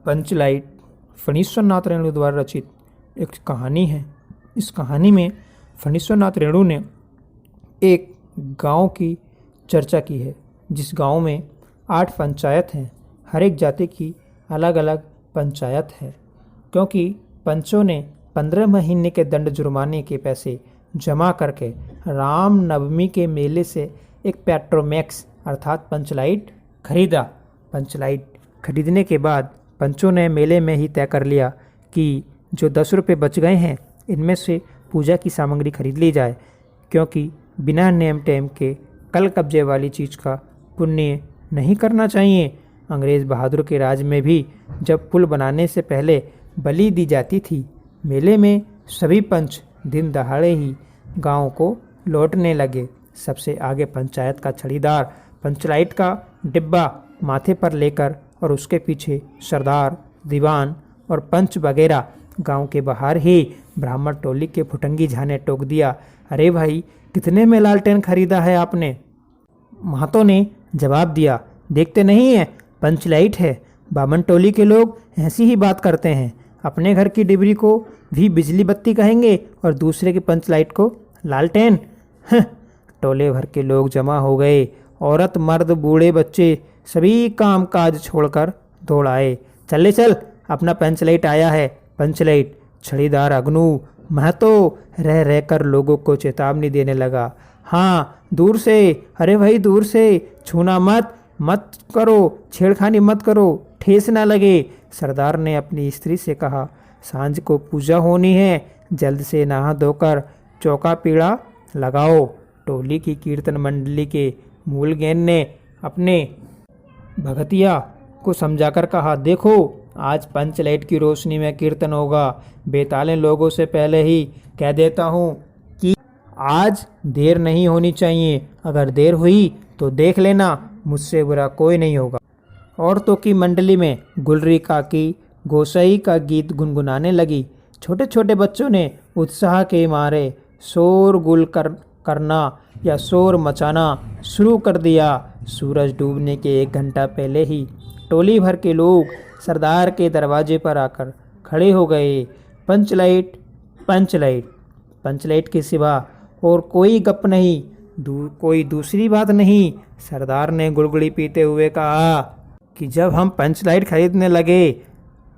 पंचलाइट फणीश्वर नाथ रेणु द्वारा रचित एक कहानी है। इस कहानी में फणीश्वर नाथ रेणु ने एक गांव की चर्चा की है, जिस गांव में 8 पंचायत हैं। हर एक जाति की अलग अलग पंचायत है, क्योंकि पंचों ने 15 महीने के दंड जुर्माने के पैसे जमा करके राम नवमी के मेले से एक पेट्रोमैक्स अर्थात पंचलाइट खरीदा। पंचलाइट खरीदने के बाद पंचों ने मेले में ही तय कर लिया कि जो 10 रुपये बच गए हैं इनमें से पूजा की सामग्री खरीद ली जाए, क्योंकि बिना नेम टेम के कल कब्जे वाली चीज़ का पुण्य नहीं करना चाहिए। अंग्रेज़ बहादुर के राज में भी जब पुल बनाने से पहले बलि दी जाती थी। मेले में सभी पंच दिन दहाड़े ही गांव को लौटने लगे। सबसे आगे पंचायत का छड़ीदार पंचलाइट का डिब्बा माथे पर लेकर और उसके पीछे सरदार, दीवान और पंच वगैरह। गांव के बाहर ही ब्राह्मण टोली के फुटंगी झा ने टोक दिया, अरे भाई कितने में लालटेन खरीदा है आपने? महतो ने जवाब दिया, देखते नहीं है पंचलाइट है। बामन टोली के लोग ऐसी ही बात करते हैं, अपने घर की डिबरी को भी बिजली बत्ती कहेंगे और दूसरे की पंचलाइट को लालटेन। टोले भर के लोग जमा हो गए। औरत, मर्द, बूढ़े, बच्चे सभी काम काज छोड़कर दौड़ आए। चले चल, अपना पंचलाइट आया है। पंचलाइट छड़ीदार अग्नू महतो रह रहकर लोगों को चेतावनी देने लगा, हाँ दूर से, अरे भाई दूर से, छूना मत करो, छेड़खानी मत करो, ठेस ना लगे। सरदार ने अपनी स्त्री से कहा, सांझ को पूजा होनी है, जल्द से नहा धोकर चौका पीड़ा लगाओ। टोली की कीर्तन मंडली के मूलगैन ने अपने भगतिया को समझाकर कहा, देखो आज पंचलाइट की रोशनी में कीर्तन होगा। बेताले लोगों से पहले ही कह देता हूँ कि आज देर नहीं होनी चाहिए। अगर देर हुई तो देख लेना, मुझसे बुरा कोई नहीं होगा। औरतों की मंडली में गुलरी काकी गोसाई का गीत गुनगुनाने लगी। छोटे छोटे बच्चों ने उत्साह के मारे शोरगुल करना या शोर मचाना शुरू कर दिया। सूरज डूबने के 1 घंटा पहले ही टोली भर के लोग सरदार के दरवाजे पर आकर खड़े हो गए। पंचलाइट पंचलाइट पंचलाइट के सिवा और कोई गप नहीं, कोई दूसरी बात नहीं। सरदार ने गुड़गुड़ी पीते हुए कहा कि जब हम पंचलाइट खरीदने लगे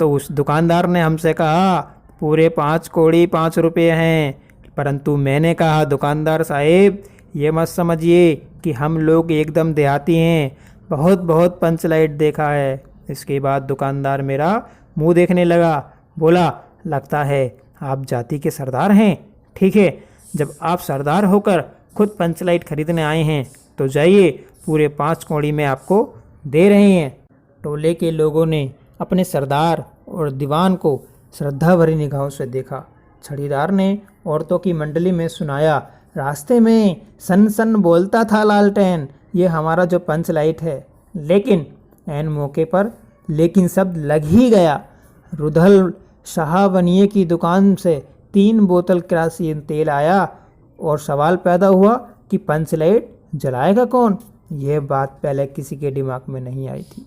तो उस दुकानदार ने हमसे कहा पूरे 5 कौड़ी 5 रुपये हैं, परंतु मैंने कहा दुकानदार साहेब ये मत समझिए कि हम लोग एकदम देहाती हैं, बहुत पंचलाइट देखा है। इसके बाद दुकानदार मेरा मुंह देखने लगा, बोला लगता है आप जाति के सरदार हैं। ठीक है, जब आप सरदार होकर खुद पंचलाइट खरीदने आए हैं तो जाइए, पूरे 5 कौड़ी में आपको दे रहे हैं। टोले के लोगों ने अपने सरदार और दीवान को श्रद्धा भरी निगाहों से देखा। छड़ीदार ने औरतों की मंडली में सुनाया, रास्ते में सन सन बोलता था लालटेन, ये हमारा जो पंचलाइट है। लेकिन ऐन मौके पर लेकिन शब्द लग ही गया। रुधल शाहबनिये की दुकान से 3 बोतल केरोसिन तेल आया और सवाल पैदा हुआ कि पंचलाइट जलाएगा कौन? यह बात पहले किसी के दिमाग में नहीं आई थी।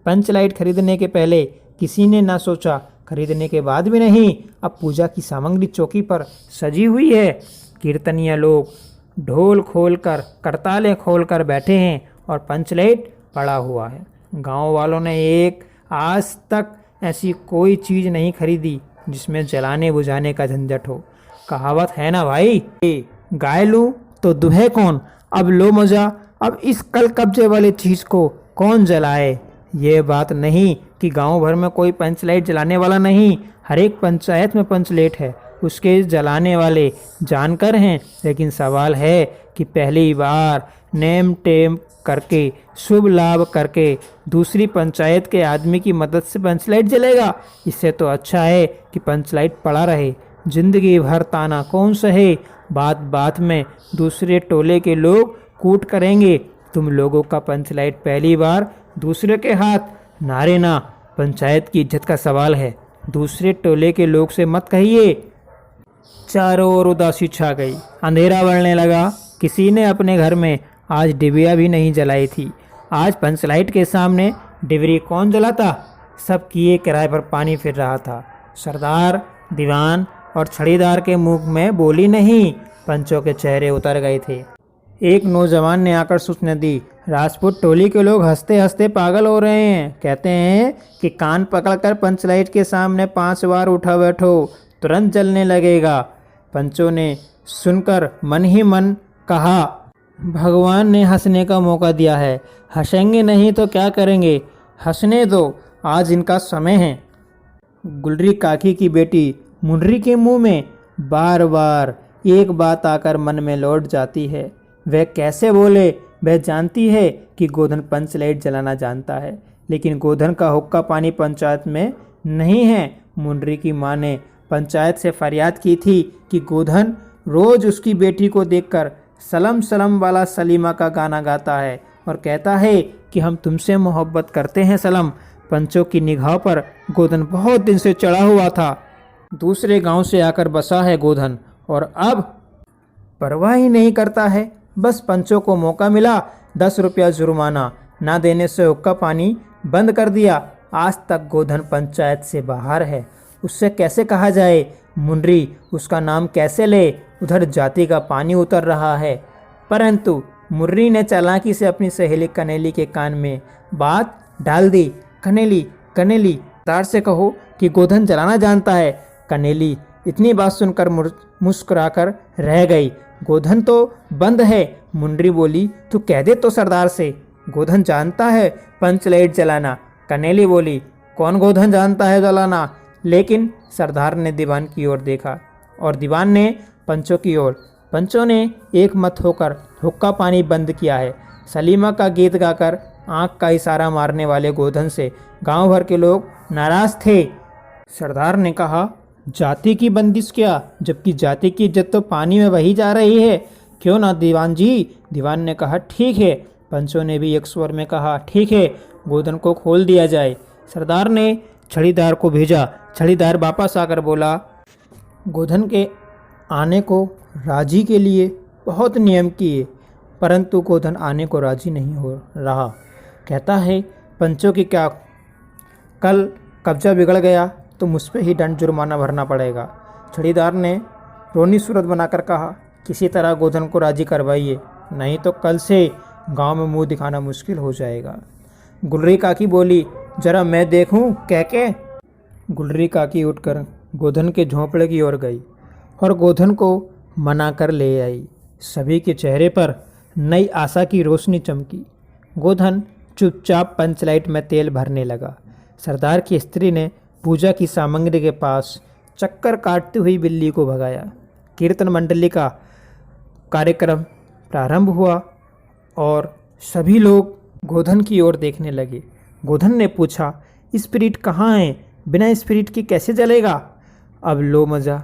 पंचलाइट खरीदने के पहले किसी ने ना सोचा, खरीदने के बाद भी नहीं। अब पूजा की सामग्री चौकी पर सजी हुई है। कीर्तनिया लोग ढोल खोलकर करतालें खोलकर बैठे हैं और पंचलाइट पड़ा हुआ है। गांव वालों ने एक आज तक ऐसी कोई चीज़ नहीं खरीदी जिसमें जलाने बुझाने का झंझट हो। कहावत है ना भाई, गाय लूं तो दुहे कौन। अब लो मजा, अब इस कल कब्जे वाली चीज़ को कौन जलाए। ये बात नहीं कि गांव भर में कोई पंचलाइट जलाने वाला नहीं, हर एक पंचायत में पंचलाइट है, उसके जलाने वाले जानकर हैं। लेकिन सवाल है कि पहली बार नेम टेम करके शुभ लाभ करके दूसरी पंचायत के आदमी की मदद से पंचलाइट जलेगा। इससे तो अच्छा है कि पंचलाइट पड़ा रहे, जिंदगी भर ताना कौन सहे। बात बात में दूसरे टोले के लोग कूट करेंगे, तुम लोगों का पंचलाइट पहली बार दूसरे के हाथ। नारे ना, पंचायत की इज्जत का सवाल है, दूसरे टोले के लोग से मत कहिए। चारों ओर उदासी छा गई, अंधेरा बढ़ने लगा। किसी ने अपने घर में आज डिबिया भी नहीं जलाई थी। आज पंचलाइट के सामने डिबरी कौन जलाता? सब किए किराए पर पानी फिर रहा था। सरदार, दीवान और छड़ीदार के मुंह में बोली नहीं, पंचों के चेहरे उतर गए थे। एक नौजवान ने आकर सूचना दी, राजपूत टोली के लोग हंसते हंसते पागल हो रहे हैं। कहते हैं कि कान पकड़कर पंचलाइट के सामने 5 बार उठा बैठो, तुरंत जलने लगेगा। पंचों ने सुनकर मन ही मन कहा, भगवान ने हंसने का मौका दिया है, हंसेंगे नहीं तो क्या करेंगे, हंसने दो, आज इनका समय है। गुलरी काकी की बेटी मुनरी के मुंह में बार बार एक बात आकर मन में लौट जाती है। वह कैसे बोले, वह जानती है कि गोधन पंचलाइट जलाना जानता है, लेकिन गोधन का हुक्का पानी पंचायत में नहीं है। मुनरी की माँ ने पंचायत से फरियाद की थी कि गोधन रोज उसकी बेटी को देखकर सलम सलम वाला सलीमा का गाना गाता है और कहता है कि हम तुमसे मोहब्बत करते हैं सलम। पंचों की निगाह पर गोधन बहुत दिन से चढ़ा हुआ था। दूसरे गांव से आकर बसा है गोधन और अब परवाह ही नहीं करता है। बस पंचों को मौका मिला, 10 रुपया जुर्माना, ना देने से हुक्का पानी बंद कर दिया। आज तक गोधन पंचायत से बाहर है, उससे कैसे कहा जाए, मुनरी उसका नाम कैसे ले। उधर जाति का पानी उतर रहा है। परंतु मुर्री ने चालाकी से अपनी सहेली कनेली के कान में बात डाल दी। कनेली, कनेली, तार से कहो कि गोधन जलाना जानता है। कनेली इतनी बात सुनकर मुस्कुराकर रह गई। गोधन तो बंद है। मुंडरी बोली, तू कह दे तो सरदार से, गोधन जानता है पंचलाइट जलाना। कनेली बोली, कौन गोधन जानता है जलाना। लेकिन सरदार ने दीवान की ओर देखा और दीवान ने पंचों की ओर। पंचों ने एक मत होकर हुक्का पानी बंद किया है। सलीमा का गीत गाकर आंख का इशारा मारने वाले गोधन से गांव भर के लोग नाराज थे। सरदार ने कहा, जाति की बंदिश क्या, जबकि जाति की इज्जत तो पानी में बही जा रही है, क्यों ना दीवान जी। दीवान ने कहा, ठीक है। पंचों ने भी एक स्वर में कहा, ठीक है, गोधन को खोल दिया जाए। सरदार ने छड़ीदार को भेजा। छड़ीदार वापस आकर बोला, गोधन के आने को राजी के लिए बहुत नियम किए, परंतु गोधन आने को राजी नहीं हो रहा। कहता है, पंचों की क्या, कल कब्जा बिगड़ गया तो मुझ पे ही दंड जुर्माना भरना पड़ेगा। छड़ीदार ने रोनी सूरत बनाकर कहा, किसी तरह गोधन को राजी करवाइए, नहीं तो कल से गांव में मुंह दिखाना मुश्किल हो जाएगा। गुलरी काकी बोली, जरा मैं देखूं कह के। गुलरी काकी उठकर गोधन के झोंपड़े की ओर गई और गोधन को मना कर ले आई। सभी के चेहरे पर नई आशा की रोशनी चमकी। गोधन चुपचाप पंचलाइट में तेल भरने लगा। सरदार की स्त्री ने पूजा की सामग्री के पास चक्कर काटती हुई बिल्ली को भगाया। कीर्तन मंडली का कार्यक्रम प्रारंभ हुआ और सभी लोग गोधन की ओर देखने लगे। गोधन ने पूछा, स्पिरिट कहाँ है, बिना स्पिरिट के कैसे जलेगा। अब लो मज़ा,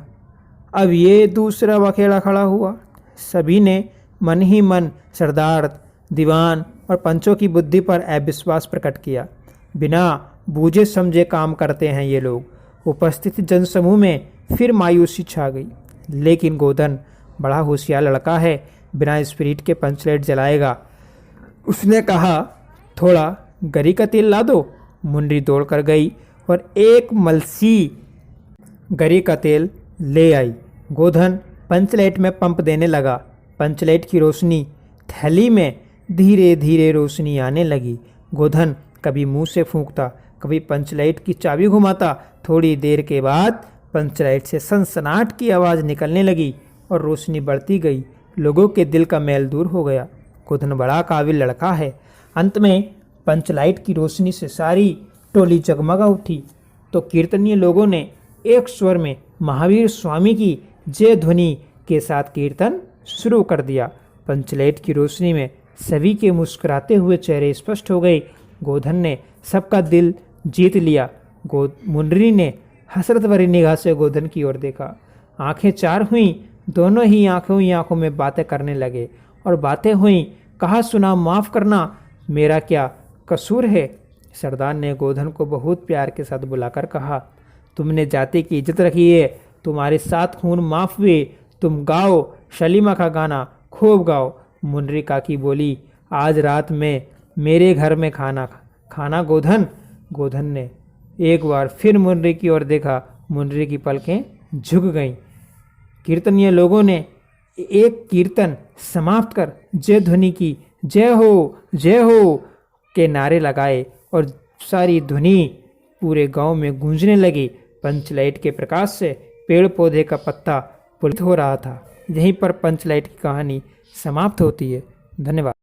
अब ये दूसरा बखेड़ा खड़ा हुआ। सभी ने मन ही मन सरदार, दीवान और पंचों की बुद्धि पर अविश्वास प्रकट किया। बिना बूझे समझे काम करते हैं ये लोग। उपस्थित जनसमूह में फिर मायूसी छा गई। लेकिन गोधन बड़ा होशियार लड़का है, बिना स्पिरिट के पंचलाइट जलाएगा। उसने कहा, थोड़ा गरी का तेल ला दो। मुंडरी दौड़ कर गई और एक मलसी गरी का तेल ले आई। गोधन पंचलाइट में पंप देने लगा। पंचलाइट की रोशनी थैली में धीरे धीरे रोशनी आने लगी। गोधन कभी मुंह से फूंकता, कभी पंचलाइट की चाबी घुमाता। थोड़ी देर के बाद पंचलाइट से सनसनाहट की आवाज़ निकलने लगी और रोशनी बढ़ती गई। लोगों के दिल का मैल दूर हो गया। गोधन बड़ा काबिल लड़का है। अंत में पंचलाइट की रोशनी से सारी टोली जगमगा उठी तो कीर्तनीय लोगों ने एक स्वर में महावीर स्वामी की जय ध्वनि के साथ कीर्तन शुरू कर दिया। पंचलाइट की रोशनी में सभी के मुस्कुराते हुए चेहरे स्पष्ट हो गए। गोधन ने सबका दिल जीत लिया। मुंडरी ने हसरत भरी निगाह से गोधन की ओर देखा। आंखें चार हुईं। दोनों ही आंखों में बातें करने लगे और बातें हुईं। कहा, सुना, माफ़ करना, मेरा क्या कसूर है। सरदार ने गोधन को बहुत प्यार के साथ बुलाकर कहा, तुमने जाति की इज्जत रखी है, तुम्हारे 7 खून माफ़ हुए। तुम गाओ, सलीमा का गाना खूब गाओ। मुंडरी काकी बोली, आज रात में मेरे घर में खाना खाना गोधन। गोधन ने एक बार फिर मुनरी की ओर देखा। मुनरी की पलकें झुक गईं। कीर्तनीय लोगों ने एक कीर्तन समाप्त कर जय ध्वनि की। जय हो के नारे लगाए और सारी ध्वनि पूरे गांव में गूंजने लगी। पंचलाइट के प्रकाश से पेड़ पौधे का पत्ता पुलकित हो रहा था। यहीं पर पंचलाइट की कहानी समाप्त होती है। धन्यवाद।